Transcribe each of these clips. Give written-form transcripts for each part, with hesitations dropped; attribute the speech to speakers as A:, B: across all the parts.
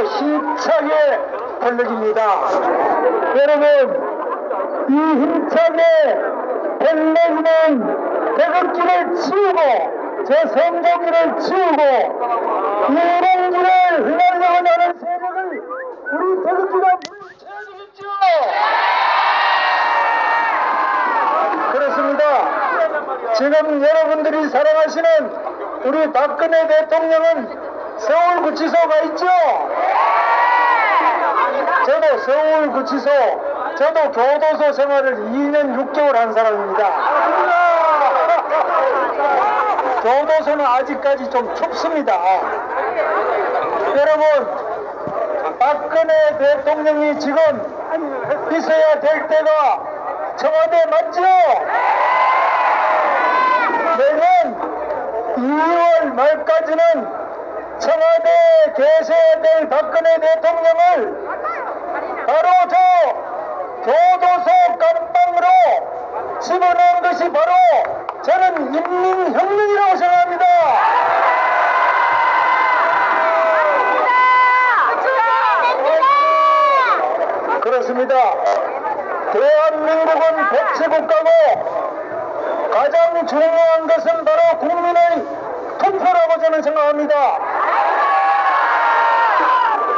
A: 힘차게 벌려집니다. 여러분, 이 힘차게 벌려지는 태극기를 치우고 저 성조기를 치우고 이공기를 휘날려고 하는 세력을 우리 태극기가 물리쳐야 되겠죠. 그렇습니다. 지금 여러분들이 사랑하시는 우리 박근혜 대통령은 서울구치소가 있죠. 저도 서울구치소, 저도 교도소 생활을 2년 6개월 한 사람입니다. 교도소는 아직까지 좀 춥습니다. 여러분, 박근혜 대통령이 지금 있어야 될 때가 청와대 맞죠? 내년 2월 말까지는 청와대에 계셔야 될 박근혜 대통령을 바로 저 교도소 감방으로 집어넣은 것이 바로 저는 인민혁명이라고 생각합니다. 그렇습니다. 대한민국은 법치국가고 가장 중요한 것은 바로 국민의 투표라고 저는 생각합니다.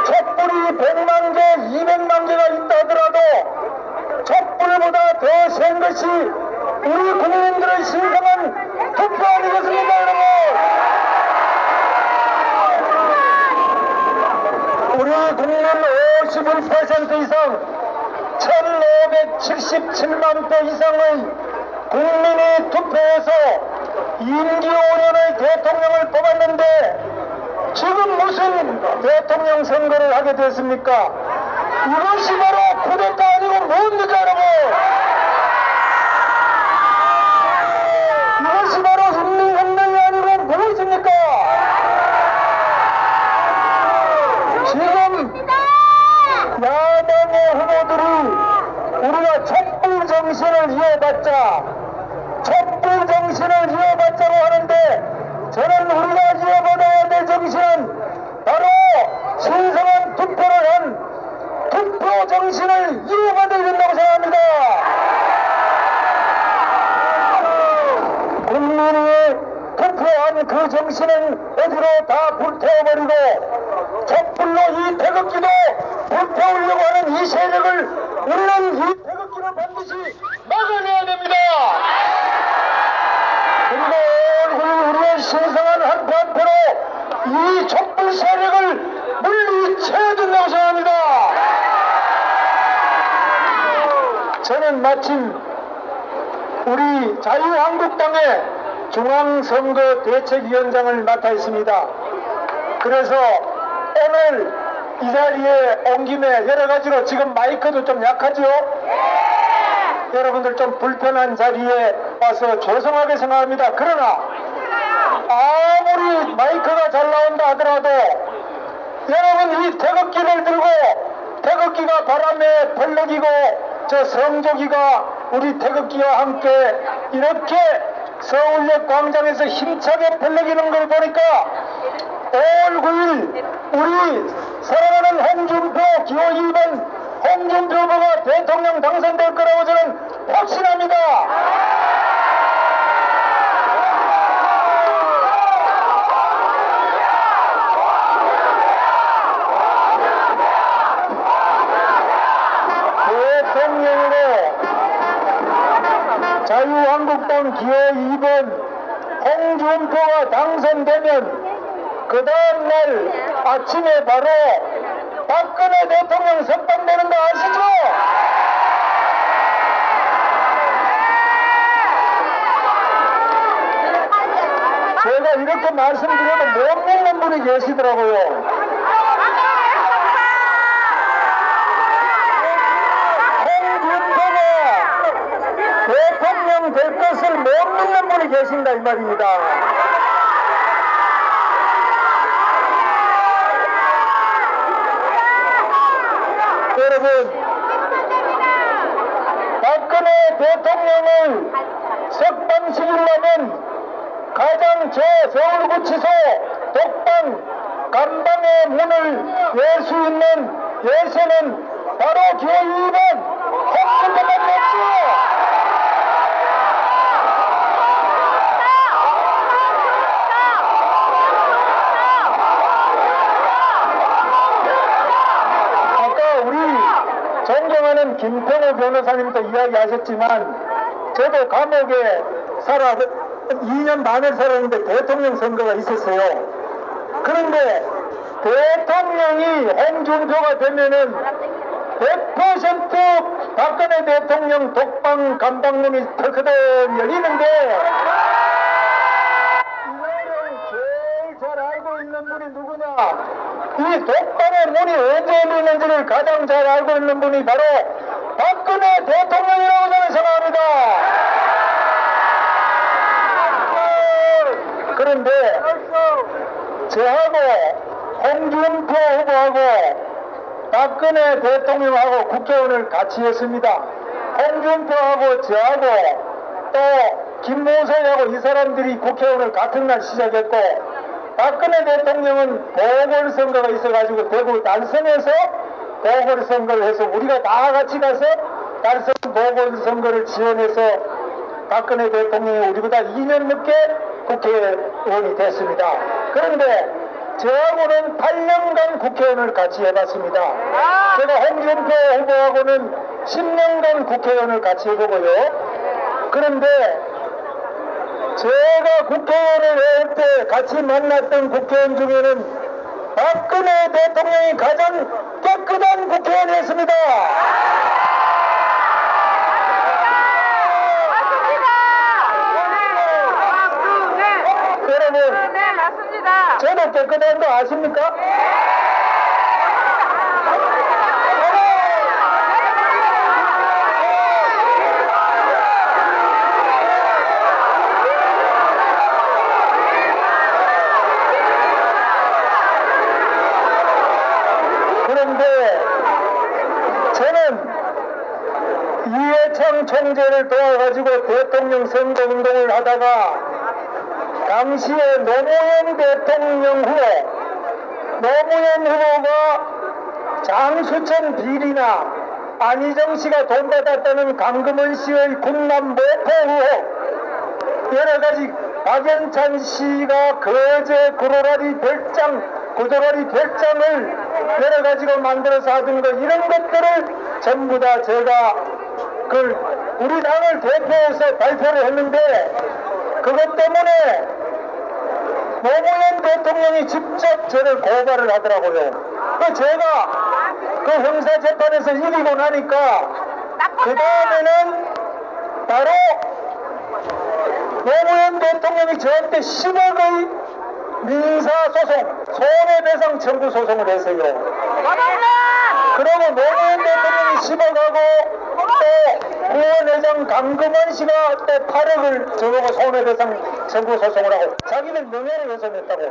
A: 촛불이 100만 개, 200만 개가 있다 하더라도 촛불보다 더 센 것이 우리 국민들의 신성한 투표 아니겠습니까, 여러분? 우리 국민 51% 이상 1577만 표 이상의 국민이 투표해서 임기 5년의 대통령을 뽑았는데 지금 무슨 대통령 선거를 하게 됐습니까? 이것이 바로 쿠데타 아니고 뭡니까, 여러분? 이것이 바로 인민혁명이 아니고 무엇입니까? 지금 야당의 후보들이 우리가 촛불 정신을 이어받자, 촛불 정신을 이어받자고 하는데 저는 우리가 이어받아야 될 정신은 바로 신성한 투표를 한 투표 정신을 이어받아야 된다고 생각합니다. 국민이 투표한 그 정신은 어디로 다 불태워버리고 촛불로 이 태극기도 불태우려고 하는 이 세력을 우리는 이 태극기를 반드시 막아내야 됩니다. 그리고 우리의 신성한 한표 한표로 이 촛불 세력을 물리쳐야 된다고 생각합니다. 저는 마침 우리 자유한국당의 중앙선거대책위원장을 맡아 있습니다. 그래서 오늘 이 자리에 온 김에 여러 가지로 지금 마이크도 좀 약하죠? 여러분들 좀 불편한 자리에 와서 죄송하게 생각합니다. 그러나 아무리 마이크가 잘 나온다 하더라도 여러분 이 태극기를 들고 태극기가 바람에 벌럭이고 저 성조기가 우리 태극기와 함께 이렇게 서울역 광장에서 힘차게 벌럭이는 걸 보니까 5월 9일 우리 사랑하는 홍준표 기호 2번 홍준표 후보가 대통령 당선될 거라고 저는 확신합니다. 대통령으로 자유한국당 기호 2번 홍준표가 당선되면 그 다음날 아침에 바로 박근혜 대통령 석방되는 거 아시죠? 제가 이렇게 말씀드려도 못 믿는 분이 계시더라고요. 대통령 될 것을 못 믿는 분이 계신다 이 말입니다. 여러분, 박근혜 대통령을 석방시키려면 가장 저 서울구치소 독방 감방의 문을 열 수 있는 열쇠는 바로 기호 2번 홍준표밖에 없지요. 존경하는 김평호 변호사님도 이야기하셨지만 저도 감옥에 2년 반을 살았는데 대통령 선거가 있었어요. 그런데 대통령이 홍준표가 되면은 100% 박근혜 대통령 독방 감방문이 털커덕 열리는데 이거를 제일 잘 알고 있는 분이 누구냐? 이 독방의 문이 언제 열리는지를 가장 잘 알고 있는 분이 바로 박근혜 대통령이라고 저는 생각합니다. 그런데 저하고 홍준표 후보하고 박근혜 대통령하고 국회의원을 같이 했습니다. 홍준표하고 저하고 또 김무성하고 이 사람들이 국회의원을 같은 날 시작했고 박근혜 대통령은 보궐선거가 있어가지고 대구 달성에서 보궐선거를 해서 우리가 다 같이 가서 달성 보궐선거를 지원해서 박근혜 대통령이 우리보다 2년 늦게 국회의원이 됐습니다. 그런데 저하고는 8년간 국회의원을 같이 해봤습니다. 제가 홍준표 후보하고는 10년간 국회의원을 같이 해보고요. 그런데 제가 국회의원을 할 때 같이 만났던 국회의원 중에는 박근혜 대통령이 가장 깨끗한 국회의원이었습니다. 여러분,
B: 네, 맞습니다.
A: 저도 깨끗한 거 아십니까? 그런데 저는 이해창 총재를 도와가지고 대통령 선거운동을 하다가 당시에 노무현 대통령 후보, 노무현 후보가 장수천 비리나 안희정 씨가 돈 받았다는 강금원 씨의 국난 모포 의혹, 여러 가지 박영찬 씨가 거제 구도라리 별장을 여러 가지로 만들어서 하던 것, 이런 것들을 전부 다 제가 우리 당을 대표해서 발표를 했는데 그것 때문에 노무현 대통령이 직접 저를 고발을 하더라고요. 제가 그 형사재판에서 이기고 나니까 그 다음에는 바로 노무현 대통령이 저한테 10억의 민사소송, 손해배상 청구 소송을 했어요. 그러고 노무현 대통령이 10억하고 또 후원회장 강금원 씨가 또 8억을 저보고 손해배상 청구 소송을 하고 자기는 명예를 훼손했다고.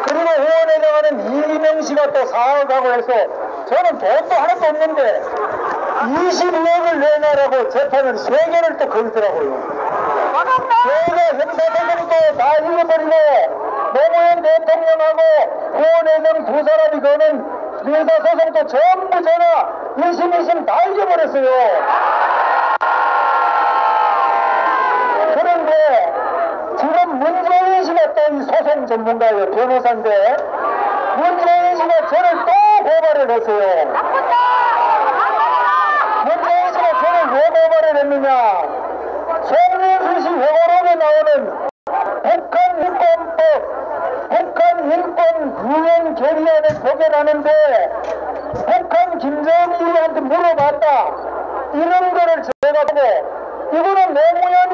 A: 그리고 후원회장하는 이희명 씨가 또 4억하고 해서 저는 돈도 하나도 없는데 22억을 내놔라고 재판을 3개를 또 걸더라고요. 제가 형사소송도 다 읽어버리고 노무현 대통령하고 후원회장 두 사람이 거는 민사소송도 전부 제가 1심, 2심 다 잊어버렸어요. 그런데 지금 문재인 씨가 또 이 소송 전문가예요. 변호사인데 문재인 씨가 저를 또 고발을 했어요. 문재인 씨가 저를 왜 고발을 했느냐? 송민수 씨 회고록에 나오는 북한 인권 유엔 결의안을 포결하는데 북한 김정일한테 물어봤다. 이런 거를 제가 보고 이거는 노무현이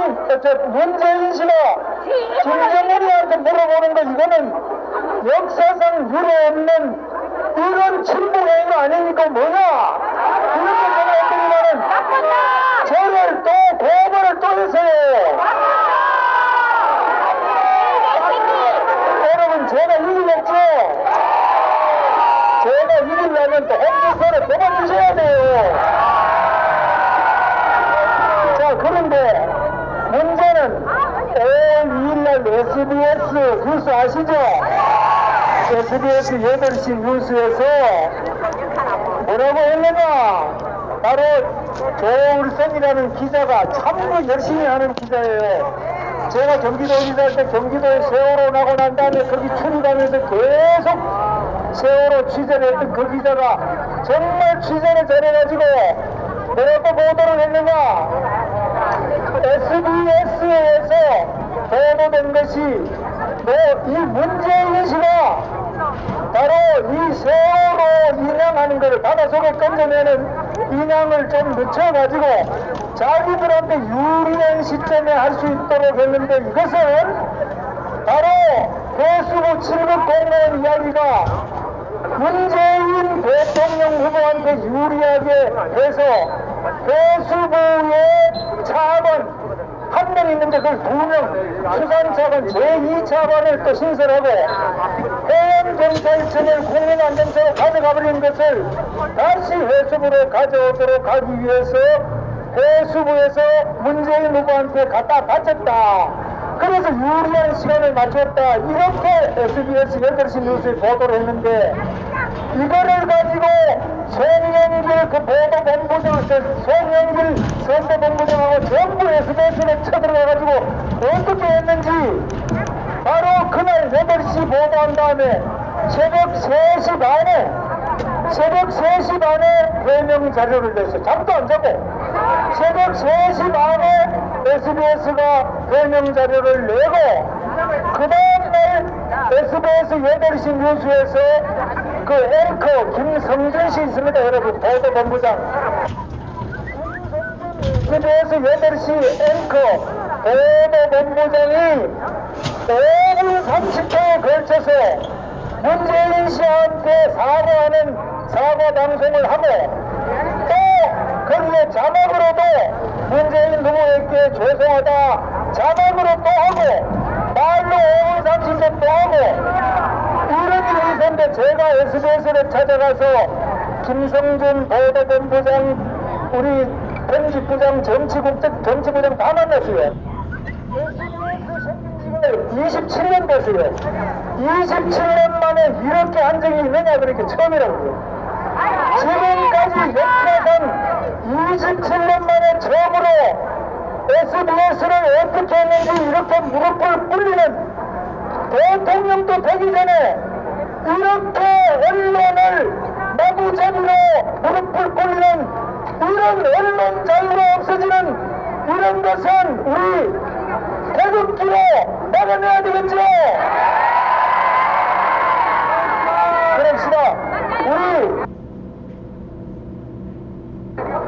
A: 문재인 씨가 김정일한테 물어보는 거 이거는 역사상 유례 없는 이런 침묵행위 아니니까 뭐냐? 이렇게 생각했더니만은 저를 또 고발을 또 했어요. 여러분 제가 이기겠죠? 제가 이기려면 또 홍준표를 뽑아주셔야 돼요. 자, 그런데 문제는 5월 2일날 SBS 뉴스 아시죠? SBS 8시 뉴스에서 뭐라고 했느냐? 바로 조울성이라는 기자가 참 열심히 하는 기자예요. 제가 경기도지사 할 때 경기도에 세월호 나고 난 다음에 거기 출입하면서 계속 세월호 취재를 했던 그 기자가 정말 취재를 잘해가지고 뭐라고 보도를 했느냐? SBS에서 보도된 것이 이 문재인 씨가 바로 이 세월호 인양하는 것을 바닷속에 건져내는 인양을 좀 늦춰가지고 자기들한테 유리한 시점에 할 수 있도록 했는데, 이것은 바로 배수구 7급 공무원 이야기가 문재인 대통령 후보한테 유리하게 해서 배수구의 차관 한 명 있는데 그걸 2명, 수산차관 제2차관을 또 신설하고 해양경찰청을 국민안전처로 가져가버린 것을 다시 해수부로 가져오도록 하기 위해서 해수부에서 문재인 후보한테 갖다 바쳤다. 그래서 유리한 시간을 맞췄다. 이렇게 SBS 8시 뉴스에 보도를 했는데, 이거를 가지고 송영길 그 보도본부장, 송영길 선거본부장하고 전부 SBS에 쳐들어가가지고 어떻게 했는지, 바로 그날 8시 보도한 다음에 새벽 3시 반에 해명 자료를 냈어요. 잠도 안 자고 새벽 3시 반에 SBS가 해명 자료를 내고, 그 다음날 SBS 8시 뉴스에서 그 앵커 김성준 씨 있습니다, 여러분. 보도본부장 SBS 8시 앵커 보도본부장이 5분 30초에 걸쳐서 문재인 씨한테 사과하는 사과 방송을 하고, 또 거기에 자막으로도 문재인 후보에게 죄송하다 자막으로 또 하고, 말로 5분 30초 또 하고, 이런 일이 있었는데 제가 SBS를 찾아가서 김성준 보도본부장, 우리 편집부장, 정치부장 다 만났어요. SBS 생긴 지가 27년 됐어요. 27년 만에 이렇게 한 적이 있느냐, 그렇게 처음이라고요. 지금까지 역사상 27년 만에 처음으로 SBS를 어떻게 했는지 이렇게 무릎을 꿇리는, 대통령도 되기 전에 이렇게 언론을 마구잡이로 무릎을 꿇리는, 이런 언론 자유가 없어지는 이런 것은 우리 태극기로 막아내야 되겠죠. 그럽시다. 우리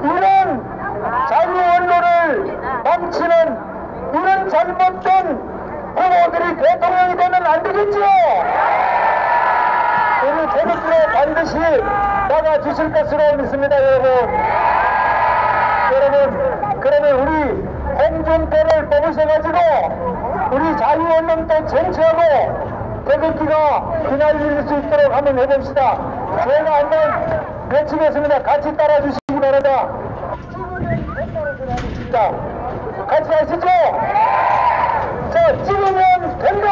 A: 이런 자유 언론을 망치는 이런 잘못된 후보들이 대통령이 되면 안 되겠죠. 우리 태극기로 반드시 막아주실 것으로 믿습니다, 여러분. 그러면 우리 홍준표를 뽑으셔가지고 우리 자유 언론도 쟁취하고 태극기가 휘날릴 수 있도록 한번 해봅시다. 제가 한번 외치겠습니다. 같이 따라주시기 바랍니다. 자, 같이 하시죠. 자, 찍으면 된다.